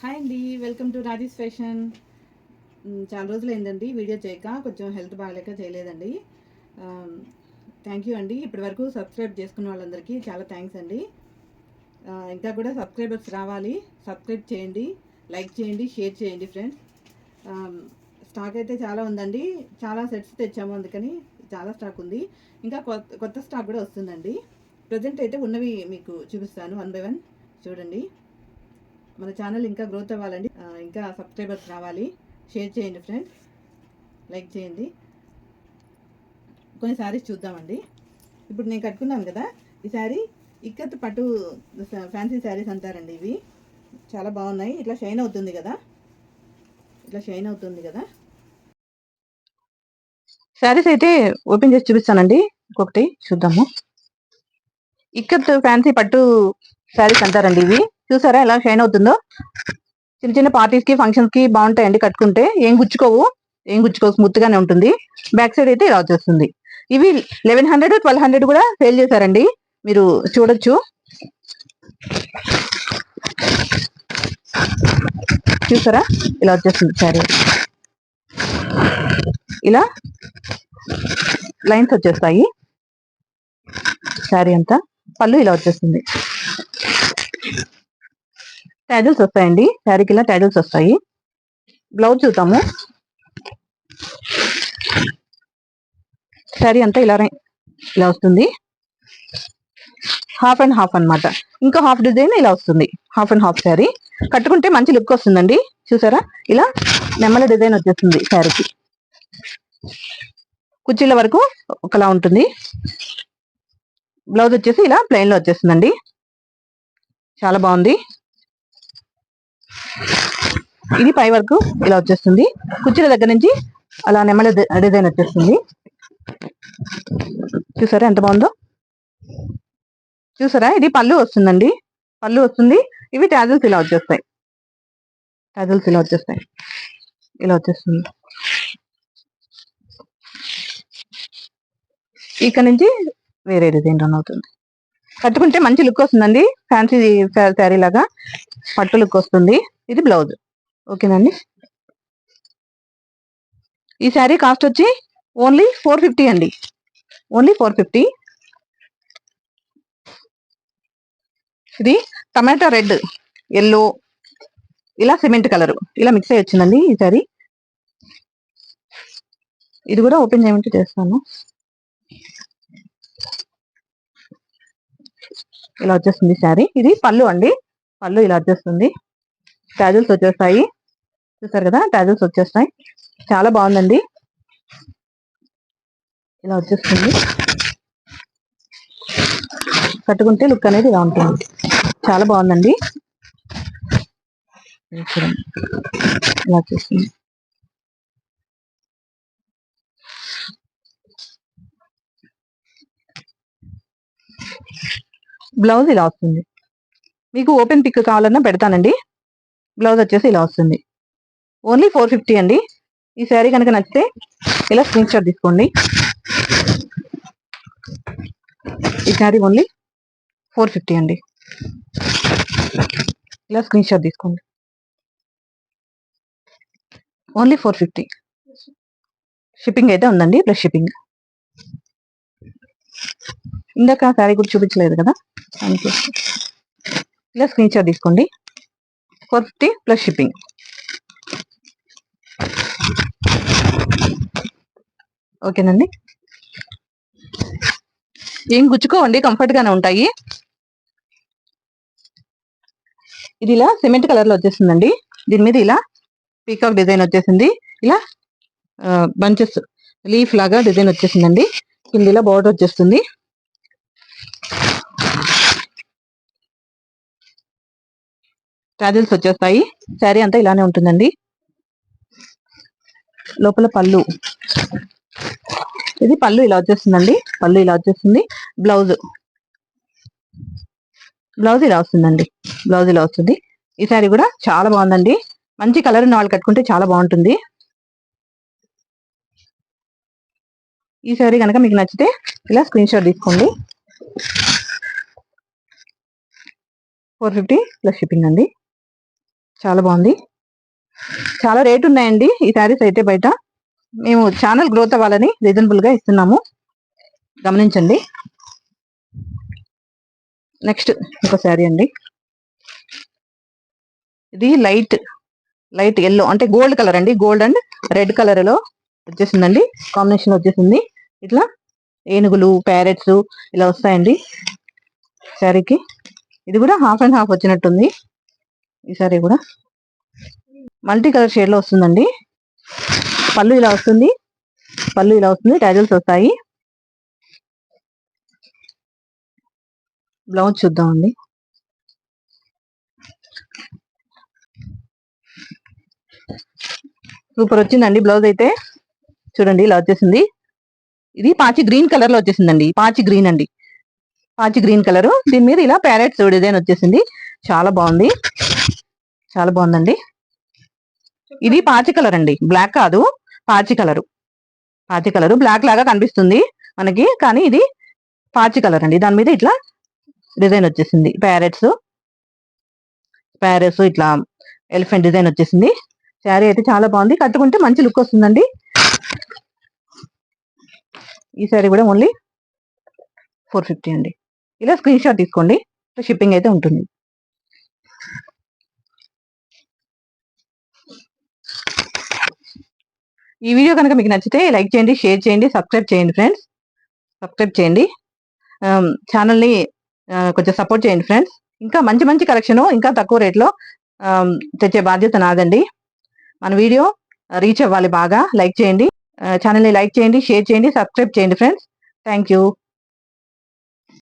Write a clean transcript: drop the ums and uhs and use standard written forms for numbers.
Hi అండి, welcome to Raji's fashion. చాలా రోజులైందండి video చేయక, కొంచెం హెల్త్ బాగాలేక చేయలేదండి. థ్యాంక్ యూ అండి. ఇప్పటి వరకు సబ్స్క్రైబ్ చేసుకున్న వాళ్ళందరికీ చాలా థ్యాంక్స్ అండి. ఇంకా కూడా సబ్స్క్రైబర్స్ రావాలి. సబ్స్క్రైబ్ చేయండి, లైక్ చేయండి, షేర్ చేయండి ఫ్రెండ్స్. స్టాక్ అయితే చాలా ఉందండి, చాలా సెట్స్ తెచ్చాము, అందుకని చాలా స్టాక్ ఉంది. ఇంకా కొత్త స్టాక్ కూడా వస్తుందండి. ప్రజెంట్ అయితే ఉన్నవి మీకు చూపిస్తాను 1 by 1. చూడండి. మన ఛానల్ ఇంకా గ్రోత్ అవ్వాలండి, ఇంకా సబ్స్క్రైబర్స్ రావాలి. షేర్ చేయండి ఫ్రెండ్స్, లైక్ చేయండి. కొన్ని శారీస్ చూద్దామండి. ఇప్పుడు నేను కట్టుకున్నాను కదా, ఈ శారీ ఇక్కత్ పట్టు ఫ్యాన్సీ శారీస్ అంటారండి. ఇవి చాలా బాగున్నాయి. ఇట్లా షైన్ అవుతుంది కదా, శారీస్ అయితే ఓపెన్ చేసి చూపిస్తానండి. ఇంకొకటి చూద్దాము. ఇక్కత్ ఫ్యాన్సీ పట్టు శారీస్ అంటారండి. ఇవి చూసారా ఎలా షైన్ అవుతుందో. చిన్న చిన్న పార్టీస్ కి, ఫంక్షన్స్ కి బాగుంటాయండి. కట్టుకుంటే ఏం గుచ్చుకోవు, స్మూత్ గానే ఉంటుంది. బ్యాక్ సైడ్ అయితే ఇలా వచ్చేస్తుంది. ఇవి 1100, 1200 కూడా సేల్ చేశారండి, మీరు చూడొచ్చు. చూసారా ఇలా వచ్చేస్తుంది శారీ. ఇలా లైన్స్ వచ్చేస్తాయి శారీ అంతా. పళ్ళు ఇలా వచ్చేస్తుంది. ట్యాజిల్స్ వస్తాయండి శారీకి, ఇలా ట్యాజిల్స్ వస్తాయి. బ్లౌజ్ చూద్దాము. శారీ అంతా ఇలా వస్తుంది. హాఫ్ అండ్ హాఫ్ అన్నమాట. ఇంకో హాఫ్ డిజైన్ ఇలా వస్తుంది. హాఫ్ అండ్ హాఫ్ శారీ కట్టుకుంటే మంచి లుక్ వస్తుందండి. చూసారా ఇలా నెమ్మల డిజైన్ వచ్చేస్తుంది శారీకి. కుర్చీల వరకు ఒకలా ఉంటుంది. బ్లౌజ్ వచ్చేసి ఇలా ప్లెయిన్ లో వచ్చేస్తుందండి. చాలా బాగుంది. ఇది పై వరకు ఇలా వచ్చేస్తుంది. కుర్చీల దగ్గర నుంచి అలా నెమ్మల డిజైన్ వచ్చేస్తుంది. చూసారా ఎంత బాగుందో. చూసారా ఇది పళ్ళు వస్తుందండి. పళ్ళు వస్తుంది. ఇవి ట్యాజిల్స్ ఇలా వచ్చేస్తాయి. ఇలా వచ్చేస్తుంది. ఇక్కడ నుంచి వేరే డిజైన్ రన్ అవుతుంది. కట్టుకుంటే మంచి లుక్ వస్తుందండి. ఫ్యాన్సీ శారీ లాగా పట్టు లుక్ వస్తుంది. ఇది బ్లౌజ్. ఓకేనండి. ఈ శారీ కాస్ట్ వచ్చి ఓన్లీ 450 అండి. ఓన్లీ 450. ఇది టమాటా రెడ్, ఎల్లో, ఇలా సిమెంట్ కలర్ ఇలా మిక్స్ అయ్యి వచ్చిందండి ఈ శారీ. ఇది కూడా ఓపెన్ చేయమంటే చేస్తాను. ఇలా వచ్చేస్తుంది శారీ. ఇది పళ్ళు అండి. పళ్ళు ఇలా వచ్చేస్తుంది. ట్యాజిల్స్ వచ్చేస్తాయి. చూసారు కదా, ట్యాజిల్స్ వచ్చేస్తాయి. చాలా బాగుందండి. ఇలా వచ్చేస్తుంది. కట్టుకుంటే లుక్ అనేది ఇలా ఉంటుంది. చాలా బాగుందండి. ఇలా వచ్చేస్తుంది. బ్లౌజ్ ఇలా వస్తుంది. మీకు ఓపెన్ పిక్ కావాలన్నా పెడతానండి. బ్లౌజ్ వచ్చేసి ఇలా వస్తుంది. ఓన్లీ 450 అండి. ఈ శారీ కనుక నచ్చితే ఇలా స్క్రీన్ షాట్ తీసుకోండి. ఈ శారీ ఓన్లీ 450 అండి. ఇలా స్క్రీన్ షాట్ తీసుకోండి. ఓన్లీ 450. షిప్పింగ్ అయితే ఉందండి, ప్లస్ షిప్పింగ్. ఇందాక శారీ కూడా చూపించలేదు కదా, ఇలా స్క్రీన్ షాట్ తీసుకోండి. 450 ప్లస్ షిప్పింగ్. ఓకేనండి. ఏం గుచ్చుకోవండి, కంఫర్ట్ గానే ఉంటాయి. ఇది ఇలా సిమెంట్ కలర్ లో వచ్చేసిందండి. దీని మీద ఇలా పీకాక్ డిజైన్ వచ్చేసింది. ఇలా బంచెస్ లీఫ్ లాగా డిజైన్ వచ్చేసిందండి. కింద ఇలా బార్డర్ వచ్చేస్తుంది. ట్యాజిల్స్ వచ్చేస్తాయి. శారీ అంతా ఇలానే ఉంటుందండి. లోపల పళ్ళు, ఇది పళ్ళు ఇలా వచ్చేస్తుందండి. పళ్ళు ఇలా వచ్చేస్తుంది. బ్లౌజ్ ఇలా వస్తుందండి. బ్లౌజ్ ఇలా వస్తుంది. ఈ శారీ కూడా చాలా బాగుందండి. మంచి కలర్ ఉన్న వాళ్ళు కట్టుకుంటే చాలా బాగుంటుంది. ఈ శారీ కనుక మీకు నచ్చితే ఇలా స్క్రీన్ షాట్ తీసుకోండి. 450 ప్లస్ షిప్పింగ్ అండి. చాలా బాగుంది. చాలా రేట్ ఉన్నాయండి ఈ శారీస్ అయితే బయట. మేము ఛానల్ గ్రోత్ అవ్వాలని రీజనబుల్గా ఇస్తున్నాము, గమనించండి. నెక్స్ట్ ఇంకో శారీ అండి. ఇది లైట్ ఎల్లో అంటే గోల్డ్ కలర్ అండి. గోల్డ్ అండ్ రెడ్ కలర్ లో వచ్చేసిందండి, కాంబినేషన్ వచ్చేసింది. ఇట్లా ఏనుగులు, ప్యారెట్స్ ఇలా వస్తాయండి శారీకి. ఇది కూడా హాఫ్ అండ్ హాఫ్ వచ్చినట్టుంది. ఈ శారీ కూడా మల్టీ కలర్ షేడ్ లో వస్తుందండి. పళ్ళు ఇలా వస్తుంది, టాజల్స్ వస్తాయి. బ్లౌజ్ చూద్దామండి. సూపర్ వచ్చిందండి బ్లౌజ్ అయితే. చూడండి ఇలా వచ్చేసింది. ఇది పాచి గ్రీన్ కలర్ లో వచ్చేసిందండి. పాచి గ్రీన్ కలర్. దీని మీద ఇలా ప్యారెట్స్ డిజైన్ వచ్చేసింది. చాలా బాగుందండి. ఇది పాచి కలర్ అండి, బ్లాక్ కాదు. పాచి కలరు బ్లాక్ లాగా కనిపిస్తుంది మనకి, కానీ ఇది పాచి కలర్ అండి. దాని మీద ఇట్లా డిజైన్ వచ్చేసింది, ప్యారెట్స్ ఇట్లా ఎలిఫెంట్ డిజైన్ వచ్చేసింది. శారీ అయితే చాలా బాగుంది, కట్టుకుంటే మంచి లుక్ వస్తుందండి. ఈ శారీ కూడా ఓన్లీ 450 అండి. ఇలా స్క్రీన్ షాట్ తీసుకోండి, షిప్పింగ్ అయితే ఉంటుంది. ఈ వీడియో కనుక మీకు నచ్చితే లైక్ చేయండి, షేర్ చేయండి, సబ్స్క్రైబ్ చేయండి ఫ్రెండ్స్. ఛానల్ని కొంచెం సపోర్ట్ చేయండి ఫ్రెండ్స్. ఇంకా మంచి కలెక్షన్ ఇంకా తక్కువ రేట్లో తెచ్చే బాధ్యత నాదండి. మన వీడియో రీచ్ అవ్వాలి బాగా. లైక్ చేయండి, ఛానల్ని లైక్ చేయండి, షేర్ చేయండి, సబ్స్క్రైబ్ చేయండి ఫ్రెండ్స్. Thank you.